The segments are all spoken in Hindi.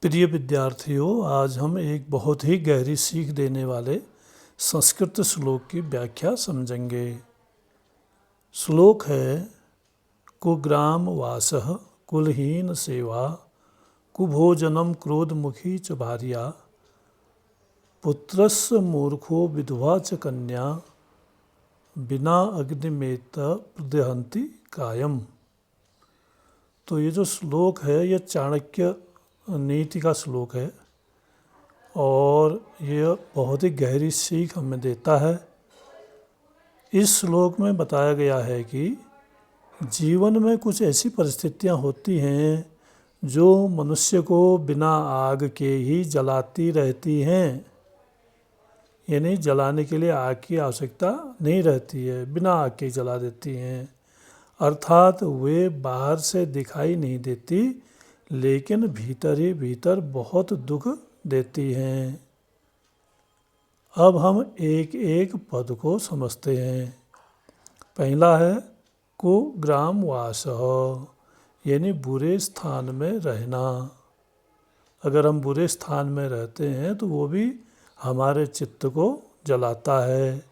प्रिय विद्यार्थियों, आज हम एक बहुत ही गहरी सीख देने वाले संस्कृत श्लोक की व्याख्या समझेंगे। श्लोक है कुग्राम वासः कुलहीन सेवा कुभोजनम क्रोधमुखी च भार्या पुत्रस्य मूर्खो विधवा च कन्या बिना अग्निमेत प्रदहंति कायम। तो ये जो श्लोक है यह चाणक्य नीति का श्लोक है और यह बहुत ही गहरी सीख हमें देता है। इस श्लोक में बताया गया है कि जीवन में कुछ ऐसी परिस्थितियां होती हैं जो मनुष्य को बिना आग के ही जलाती रहती हैं, यानी जलाने के लिए आग की आवश्यकता नहीं रहती है, बिना आग के जला देती हैं। अर्थात वे बाहर से दिखाई नहीं देती लेकिन भीतर ही भीतर बहुत दुख देती हैं। अब हम एक एक पद को समझते हैं। पहला है कुग्राम वासः, यानी बुरे स्थान में रहना। अगर हम बुरे स्थान में रहते हैं तो वो भी हमारे चित्त को जलाता है।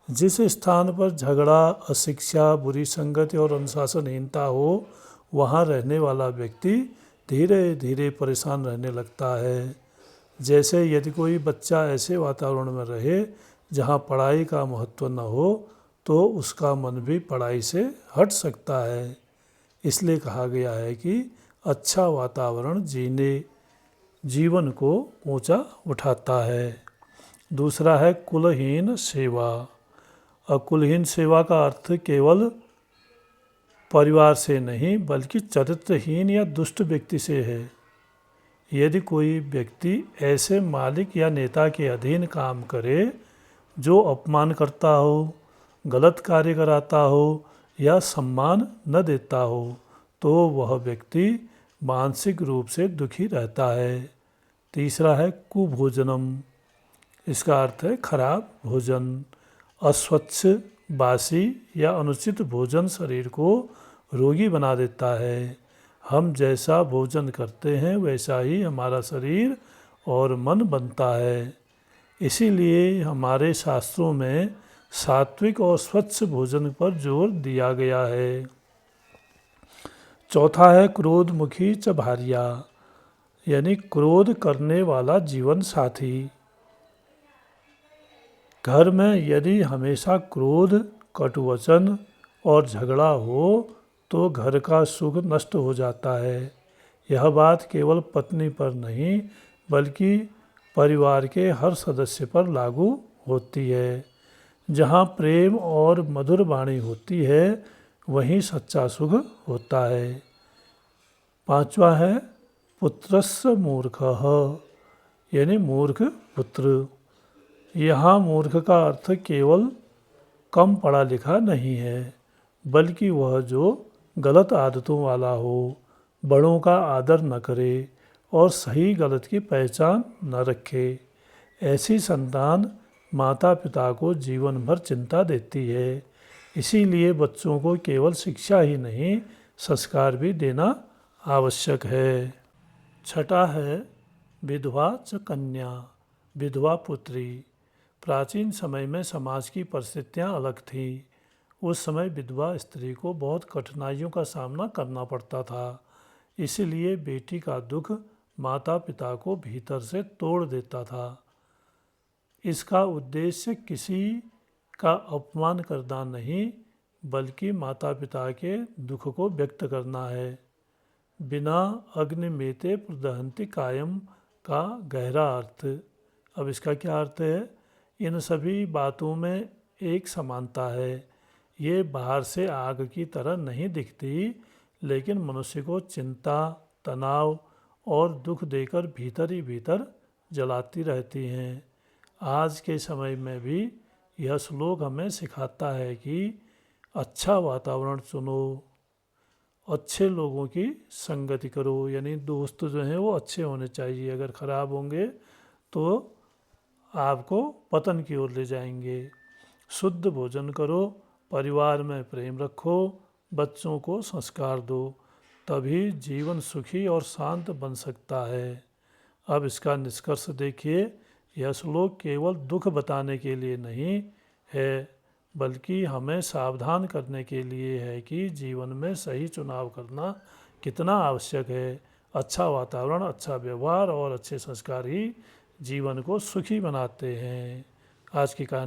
जिस स्थान पर झगड़ा, अशिक्षा, बुरी संगति और अनुशासनहीनता हो वहाँ रहने वाला व्यक्ति धीरे धीरे परेशान रहने लगता है। जैसे यदि कोई बच्चा ऐसे वातावरण में रहे जहाँ पढ़ाई का महत्व न हो तो उसका मन भी पढ़ाई से हट सकता है। इसलिए कहा गया है कि अच्छा वातावरण जीवन को ऊंचा उठाता है। दूसरा है कुलहीन सेवा। और कुलहीन सेवा का अर्थ केवल परिवार से नहीं बल्कि चरित्रहीन या दुष्ट व्यक्ति से है। यदि कोई व्यक्ति ऐसे मालिक या नेता के अधीन काम करे जो अपमान करता हो, गलत कार्य कराता हो या सम्मान न देता हो तो वह व्यक्ति मानसिक रूप से दुखी रहता है। तीसरा है कुभोजनम। इसका अर्थ है खराब भोजन। अस्वच्छ, बासी या अनुचित भोजन शरीर को रोगी बना देता है। हम जैसा भोजन करते हैं वैसा ही हमारा शरीर और मन बनता है। इसीलिए हमारे शास्त्रों में सात्विक और स्वच्छ भोजन पर जोर दिया गया है। चौथा है क्रोधमुखी च भार्या, यानी क्रोध करने वाला जीवन साथी। घर में यदि हमेशा क्रोध, कटुवचन और झगड़ा हो तो घर का सुख नष्ट हो जाता है। यह बात केवल पत्नी पर नहीं बल्कि परिवार के हर सदस्य पर लागू होती है। जहाँ प्रेम और मधुर वाणी होती है वहीं सच्चा सुख होता है। पांचवा है पुत्रस्य मूर्खः, यानी मूर्ख पुत्र। यहाँ मूर्ख का अर्थ केवल कम पढ़ा लिखा नहीं है बल्कि वह जो गलत आदतों वाला हो, बड़ों का आदर न करे और सही गलत की पहचान न रखे। ऐसी संतान माता पिता को जीवन भर चिंता देती है। इसीलिए बच्चों को केवल शिक्षा ही नहीं संस्कार भी देना आवश्यक है। छठा है विधवा च कन्या, विधवा पुत्री। प्राचीन समय में समाज की परिस्थितियाँ अलग थीं। उस समय विधवा स्त्री को बहुत कठिनाइयों का सामना करना पड़ता था। इसलिए बेटी का दुख माता पिता को भीतर से तोड़ देता था। इसका उद्देश्य किसी का अपमान करना नहीं बल्कि माता पिता के दुख को व्यक्त करना है। बिना अग्निमेते प्रदहंति कायम का गहरा अर्थ। अब इसका क्या अर्थ है? इन सभी बातों में एक समानता है। ये बाहर से आग की तरह नहीं दिखती लेकिन मनुष्य को चिंता, तनाव और दुख देकर भीतर ही भीतर जलाती रहती हैं। आज के समय में भी यह श्लोक हमें सिखाता है कि अच्छा वातावरण चुनो, अच्छे लोगों की संगति करो, यानी दोस्त जो हैं वो अच्छे होने चाहिए। अगर ख़राब होंगे तो आपको पतन की ओर ले जाएंगे। शुद्ध भोजन करो, परिवार में प्रेम रखो, बच्चों को संस्कार दो, तभी जीवन सुखी और शांत बन सकता है। अब इसका निष्कर्ष देखिए, यह श्लोक केवल दुख बताने के लिए नहीं है, बल्कि हमें सावधान करने के लिए है कि जीवन में सही चुनाव करना कितना आवश्यक है। अच्छा वातावरण, अच्छा व्यवहार और अच्छे संस्कार ही जीवन को सुखी बनाते हैं। आज की कहानी